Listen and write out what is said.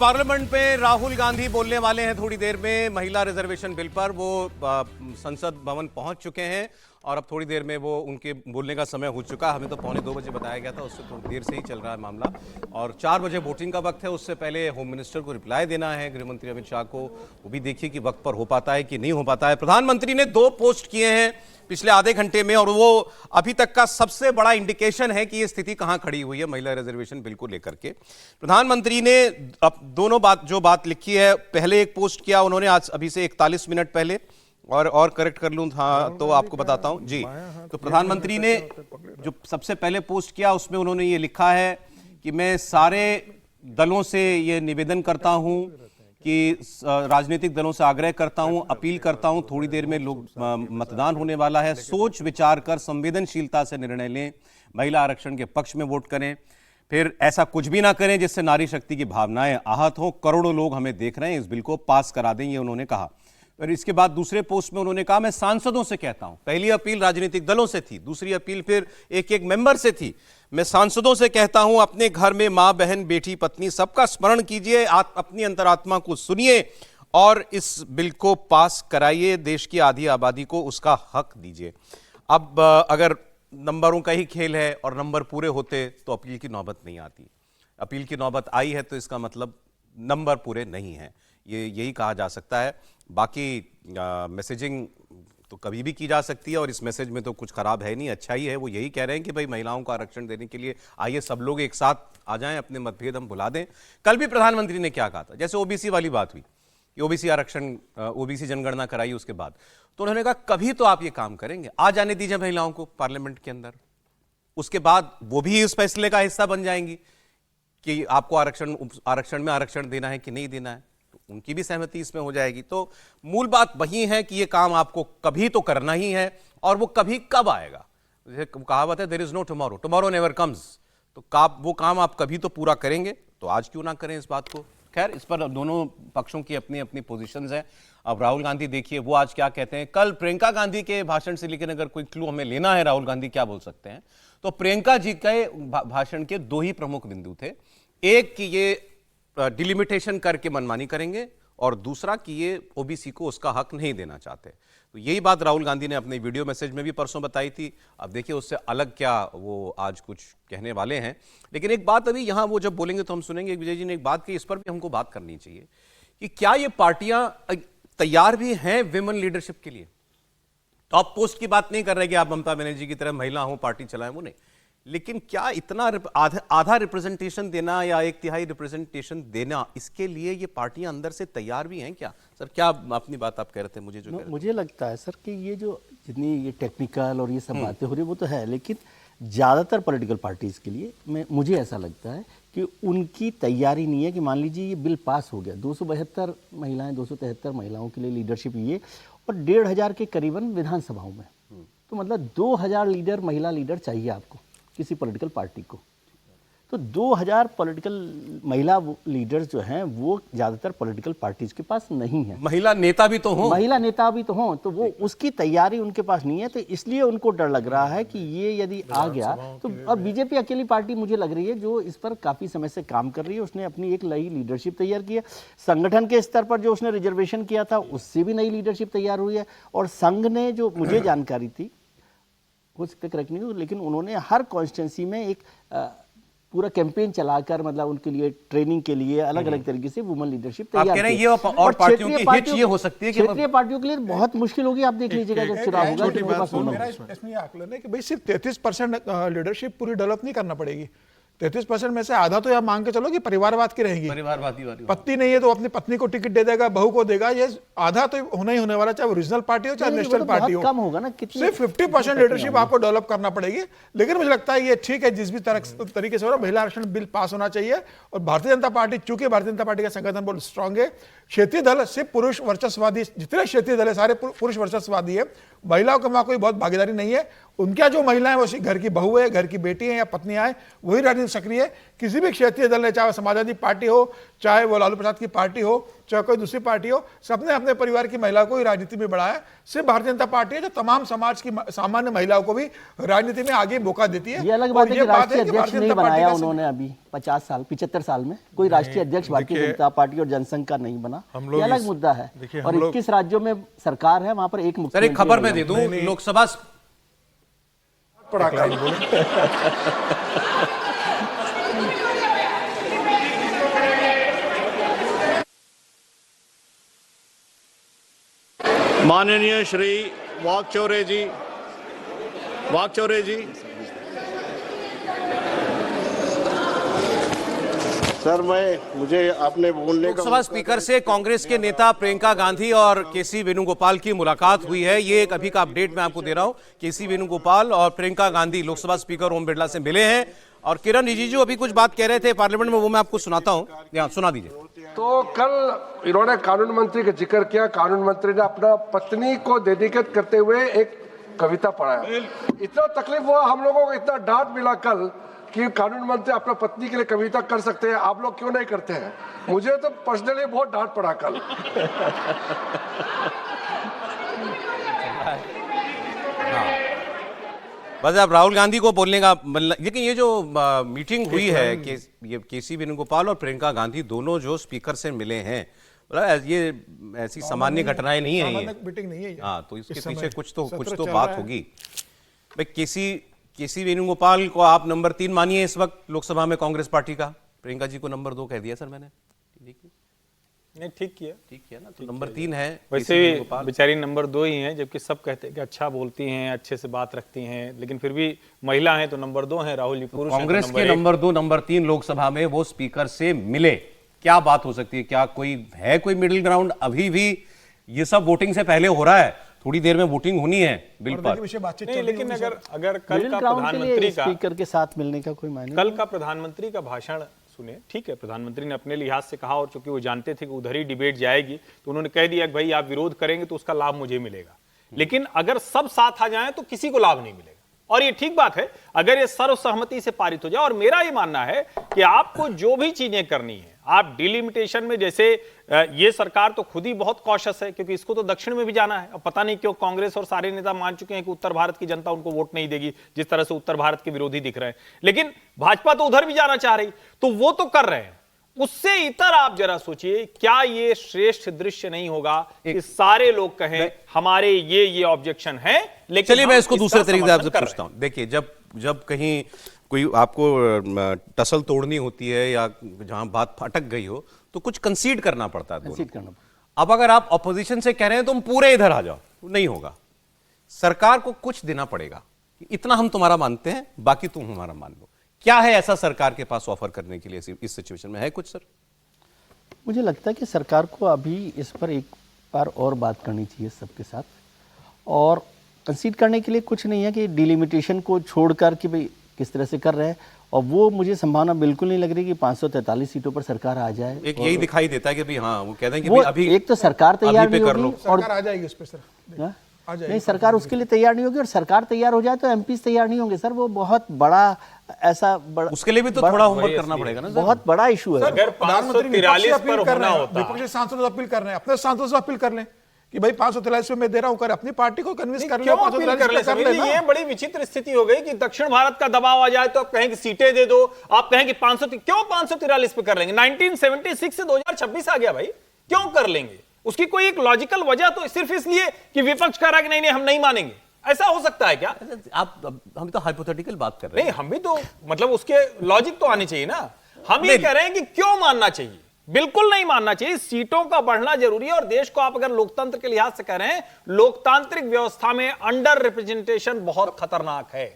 Parliament में राहुल गांधी बोलने वाले हैं थोड़ी देर में महिला रिजर्वेशन बिल पर। वो संसद भवन पहुंच चुके हैं और अब थोड़ी देर में वो उनके बोलने का समय हो चुका है। हमें तो 1:45 बताया गया था, उससे थोड़ी देर से ही चल रहा है मामला और 4 बजे वोटिंग का वक्त है। उससे पहले होम मिनिस्टर को रिप्लाई देना है, गृह मंत्री अमित शाह को। वो भी देखिए कि वक्त पर हो पाता है कि नहीं हो पाता है। प्रधानमंत्री ने 2 पोस्ट किए हैं पिछले आधे घंटे में और वो अभी तक का सबसे बड़ा इंडिकेशन है कि ये स्थिति कहां खड़ी हुई है महिला रिजर्वेशन बिल को लेकर के। प्रधानमंत्री ने अब दोनों बात लिखी है। पहले एक पोस्ट किया उन्होंने आज अभी से 41 मिनट पहले, और करेक्ट कर लूं हाँ तो आपको बताता हूं जी। तो प्रधानमंत्री ने जो सबसे पहले पोस्ट किया उसमें उन्होंने ये लिखा है कि मैं सारे दलों से ये निवेदन करता हूं कि राजनीतिक दलों से आग्रह करता हूं, अपील करता हूं, थोड़ी देर में लोग मतदान होने वाला है, सोच विचार कर संवेदनशीलता से निर्णय लें, महिला आरक्षण के पक्ष में वोट करें, फिर ऐसा कुछ भी ना करें जिससे नारी शक्ति की भावनाएं आहत हो। करोड़ों लोग हमें देख रहे हैं, इस बिल को पास करा दें, ये उन्होंने कहा। और इसके बाद दूसरे पोस्ट में उन्होंने कहा मैं सांसदों से कहता हूं। पहली अपील राजनीतिक दलों से थी, दूसरी अपील फिर एक मेंबर से थी। मैं सांसदों से कहता हूं अपने घर में मां, बहन, बेटी, पत्नी सबका स्मरण कीजिए, अपनी अंतरात्मा को सुनिए और इस बिल को पास कराइए। देश की आधी आबादी को उसका हक दीजिए। अब अगर नंबरों का ही खेल है और नंबर पूरे होते तो अपील की नौबत नहीं आती। अपील की नौबत आई है तो इसका मतलब नंबर पूरे नहीं है, ये यही कहा जा सकता है। बाकी मैसेजिंग तो कभी भी की जा सकती है और इस मैसेज में तो कुछ खराब है नहीं, अच्छा ही है। वो यही कह रहे हैं कि भाई महिलाओं को आरक्षण देने के लिए आइए सब लोग एक साथ आ जाएं, अपने मतभेद हम भुला दें। कल भी प्रधानमंत्री ने क्या कहा था, जैसे ओबीसी वाली बात हुई कि ओबीसी आरक्षण, ओबीसी जनगणना कराई उसके बाद, तो उन्होंने कहा कभी तो आप ये काम करेंगे, आ जाने दीजिए महिलाओं को पार्लियामेंट के अंदर, उसके बाद वो भी इस फैसले का हिस्सा बन जाएंगी कि आपको आरक्षण में आरक्षण देना है कि नहीं देना है, उनकी भी सहमति इसमें हो जाएगी। तो मूल बात वही है कि ये काम आपको कभी तो करना ही है और वो कभी कब आएगा। जैसे कहावत है there is no tomorrow, tomorrow never comes. तो वो काम आप कभी तो पूरा करेंगे, तो आज क्यों ना करें इस बात को। खैर, इस पर दोनों पक्षों की अपनी अपनी पोजीशंस हैं। अब राहुल गांधी देखिए वो आज क्या कहते हैं। कल प्रियंका गांधी के भाषण से, लेकिन अगर कोई क्लू हमें लेना है राहुल गांधी क्या बोल सकते हैं, तो प्रियंका जी के भाषण के 2 ही प्रमुख बिंदु थे। एक कि ये डिलिमिटेशन करके मनमानी करेंगे और दूसरा कि ये ओबीसी को उसका हक नहीं देना चाहते। तो यही बात राहुल गांधी ने अपने वीडियो मैसेज में भी परसों बताई थी। अब देखिए उससे अलग क्या वो आज कुछ कहने वाले हैं। लेकिन एक बात अभी यहां वो जब बोलेंगे तो हम सुनेंगे। विजय जी ने एक बात की, इस पर भी हमको बात करनी चाहिए कि क्या ये पार्टियां तैयार भी हैं विमेन लीडरशिप के लिए। टॉप पोस्ट की बात नहीं कर रहे कि आप ममता बनर्जी की तरह महिला हो पार्टी चलाएं, वो नहीं, लेकिन क्या इतना आधा रिप्रेजेंटेशन देना या 1/3 रिप्रेजेंटेशन देना, इसके लिए ये पार्टियां अंदर से तैयार भी हैं क्या। सर क्या अपनी बात आप कह रहे थे। मुझे लगता है सर कि ये जो जितनी ये टेक्निकल और ये सब बातें हो रही है वो तो है, लेकिन ज़्यादातर पॉलिटिकल पार्टीज़ के लिए मुझे ऐसा लगता है कि उनकी तैयारी नहीं है कि मान लीजिए ये बिल पास हो गया, 272 महिलाएं, 273 महिलाओं के लिए लीडरशिप ये, और 1,500 के करीबन विधानसभाओं में, तो मतलब 2,000 लीडर, महिला लीडर चाहिए आपको किसी पॉलिटिकल पार्टी को। तो 2,000 पॉलिटिकल महिला लीडर्स जो हैं वो ज़्यादातर पॉलिटिकल पार्टीज के पास नहीं है। महिला नेता भी तो हों, तो वो उसकी तैयारी उनके पास नहीं है। तो इसलिए उनको डर लग रहा है कि ये यदि आ गया तो, और बीजेपी अकेली पार्टी मुझे लग रही है जो इस पर काफ़ी समय से काम कर रही है। उसने अपनी एक नई लीडरशिप तैयार की है। संगठन के स्तर पर जो उसने रिजर्वेशन किया था उससे भी नई लीडरशिप तैयार हुई है। और संघ ने, जो मुझे जानकारी थी, हो सकता है करेक्ट नहीं हो, लेकिन उन्होंने हर कॉन्स्टिट्यूंसी में एक पूरा कैंपेन चलाकर, मतलब उनके लिए ट्रेनिंग के लिए अलग अलग तरीके से वुमेन लीडरशिप तैयार की। ये और पार्टियों की हिट ये हो सकती है कि क्षेत्रीय पार्टियों के लिए बहुत मुश्किल होगी। आप देख लीजिएगा जब चुनाव होगा। मेरा इसमें आकलन है कि भाई सिर्फ 33% लीडरशिप पूरी डेवलप नहीं करना पड़ेगी। 33% में से आधा तो यह मांग के चलो कि परिवारवाद की रहेगी। पत्नी नहीं है तो अपनी पत्नी को टिकट दे देगा, बहू को देगा। ये आधा तो होना ही होने वाला, चाहे वो रीजनल पार्टी हो चाहे नेशनल पार्टी हो। कम होगा ना, सिर्फ 50% लीडरशिप आपको डेवलप करना पड़ेगी। लेकिन मुझे लगता है ये ठीक है, जिस भी तरीके से हो रहा, महिला आरक्षण बिल पास होना चाहिए। और भारतीय जनता पार्टी, चूंकि भारतीय जनता पार्टी का संगठन बहुत स्ट्रांग है, क्षेत्रीय दल सिर्फ पुरुष वर्चस्ववादी, जितने क्षेत्रीय दल है सारे पुरुष वर्चस्ववादी है, महिलाओं का वहां कोई बहुत भागीदारी नहीं है। उनका जो महिलाएं वो घर की बहू है, घर की बेटी है या पत्नियां हैं, वही राजनीति सक्रिय है। किसी भी क्षेत्रीय दल ने, चाहे वो समाजवादी पार्टी हो, चाहे वो लालू प्रसाद की पार्टी हो, चाहे कोई दूसरी पार्टी हो, सबने अपने परिवार की महिला को ही राजनीति में बढ़ाया। सिर्फ भारतीय जनता पार्टी है जो तमाम समाज की सामान्य महिलाओं को भी राजनीति में आगे मौका देती है। ये अलग बात है कि राष्ट्रीय अध्यक्ष नहीं बनाया उन्होंने अभी 50 साल 75 साल में कोई राष्ट्रीय अध्यक्ष भारतीय जनता पार्टी और जनसंघ का नहीं बना, ये अलग मुद्दा है। और 21 राज्यों में सरकार है, वहां पर एक सर एक खबर मैं दे दूं, लोकसभा माननीय श्री वाकचौरे जी, सर मुझे आपने बोलने का लोकसभा स्पीकर से कांग्रेस के नेता प्रियंका गांधी और केसी वेणुगोपाल की मुलाकात हुई है। ये एक अभी का अपडेट मैं आपको दे रहा हूं। केसी वेणुगोपाल और प्रियंका गांधी लोकसभा स्पीकर ओम बिरला से मिले हैं और किरण रिजिजू अभी कुछ बात कह रहे थे पार्लियामेंट में, वो मैं आपको सुनाता हूं, यहाँ सुना दीजिए। तो कल इन्होंने कानून मंत्री का जिक्र किया। कानून मंत्री ने अपना पत्नी को डेडिकेट करते हुए एक कविता पढ़ाया। इतना तकलीफ हुआ हम लोगों को, इतना डांट मिला कल कि कानून मंत्री अपना पत्नी के लिए कविता कर सकते हैं, आप लोग क्यों नहीं करते हैं। मुझे तो पर्सनली बहुत डांट पड़ा कल। बस अब राहुल गांधी को बोलने का, लेकिन ये जो मीटिंग हुई है ये केसी वेणुगोपाल और प्रियंका गांधी दोनों जो स्पीकर से मिले हैं, ये ऐसी सामान्य घटनाएं नहीं है, ये मीटिंग नहीं है। हाँ, तो इसके पीछे कुछ तो बात होगी। भाई केसी वेणुगोपाल को आप नंबर 3 मानिए इस वक्त लोकसभा में कांग्रेस पार्टी का, प्रियंका जी को नंबर 2 कह दिया सर मैंने। नहीं, ठीक किया ना, तो नंबर 3 है। वैसे भी बेचारी नंबर 2 ही हैं, जबकि सब कहते हैं कि अच्छा बोलती हैं, अच्छे से बात रखती हैं, लेकिन फिर भी महिला हैं तो नंबर 2 हैं। राहुल जी पुरुष हैं, कांग्रेस के नंबर 2 नंबर 3 लोकसभा में वो स्पीकर से मिले, क्या बात हो सकती है? क्या कोई मिडिल ग्राउंड? अभी भी ये सब वोटिंग से पहले हो रहा है, थोड़ी देर में वोटिंग होनी है बिल पर। नहीं, लेकिन अगर कल का प्रधानमंत्री का स्पीकर के साथ मिलने का कोई मायने, कल का प्रधानमंत्री का भाषण सुने, ठीक है, प्रधानमंत्री ने अपने लिहाज से कहा और चूंकि वो जानते थे कि उधर ही डिबेट जाएगी तो उन्होंने कह दिया कि भाई आप विरोध करेंगे तो उसका लाभ मुझे मिलेगा, लेकिन अगर सब साथ आ जाएं तो किसी को लाभ नहीं मिलेगा। और ये ठीक बात है अगर ये सर्वसहमति से पारित हो जाए। और मेरा ये मानना है कि आपको जो भी चीजें करनी है, आप डिलिमिटेशन में, जैसे ये सरकार तो खुद ही बहुत कॉशियस है क्योंकि इसको तो दक्षिण में भी जाना है। अब पता नहीं क्यों कांग्रेस और सारे नेता मान चुके हैं कि उत्तर भारत की जनता उनको वोट नहीं देगी, जिस तरह से उत्तर भारत के विरोधी दिख रहे हैं, लेकिन भाजपा तो उधर भी जाना चाह रही, तो वो तो कर रहे हैं। उससे इतर आप जरा सोचिए, क्या ये श्रेष्ठ दृश्य नहीं होगा कि सारे लोग कहें हमारे ये ऑब्जेक्शन है, लेकिन चलिए मैं इसको दूसरे तरीके से आपसे पूछता हूं। देखिए, जब कहीं कोई आपको टसल तोड़नी होती है या जहां बात फटक गई हो तो कुछ कंसीड करना पड़ता है। कंसीड करना। अब अगर आप ऑपोजिशन से कह रहे हैं तुम पूरे इधर आ जाओ, नहीं होगा। सरकार को कुछ देना पड़ेगा, इतना हम तुम्हारा मानते हैं, बाकी तुम हमारा मान लो। क्या है ऐसा सरकार के पास ऑफर करने के लिए इस सिचुएशन में? है कुछ सर? मुझे लगता है कि सरकार को अभी इस पर एक बार और बात करनी चाहिए सबके साथ, और कंसीड करने के लिए कुछ नहीं है कि डिलिमिटेशन को छोड़कर कि भाई किस तरह से कर रहे हैं, और वो मुझे संभावना बिल्कुल नहीं लग रही कि 543 सीटों पर सरकार आ जाए। एक यही दिखाई देता है कि भाई हाँ, वो कहते हैं कि वो अभी एक तो सरकार तैयार नहीं होगी और सरकार आ जाएगी उस पे सर, नहीं, सरकार उसके लिए तैयार नहीं होगी, और सरकार तैयार हो जाए तो एमपीज तैयार नहीं होंगे सर। वो बहुत बड़ा ऐसा बड़ा, उसके लिए भी तो थोड़ा होमवर्क करना पड़ेगा ना सर। बहुत बड़ा इशू है। अगर 543 पर होना होता, विपक्षी सांसदों से अपील कर रहे हैं, अपने सांसदों से अपील कर लें कि भाई 543 में दे रहा हूं, कर अपनी पार्टी को कन्विंस कर क्यों अपील कर ले? ये बड़ी विचित्र स्थिति हो गई कि दक्षिण भारत का दबाव आ जाए तो आप कहें कि सीटें दे दो, आप कहें कि 543 पे कर लेंगे। 1976 से 2026 आ गया भाई, क्यों कर लेंगे? उसकी कोई एक लॉजिकल वजह तो सिर्फ इसलिए कि विपक्ष कह रहा है कि नहीं हम नहीं मानेंगे, ऐसा हो सकता है क्या? हम तो हाइपोथेटिकल बात कर रहे हैं। नहीं, हम भी तो मतलब उसके लॉजिक तो आनी चाहिए ना। हम ये कह रहे हैं कि क्यों मानना चाहिए? बिल्कुल नहीं मानना चाहिए। सीटों का बढ़ना जरूरी है, और देश को आप अगर लोकतंत्र के लिहाज से कह रहे हैं, लोकतांत्रिक व्यवस्था में अंडर रिप्रेजेंटेशन बहुत खतरनाक है।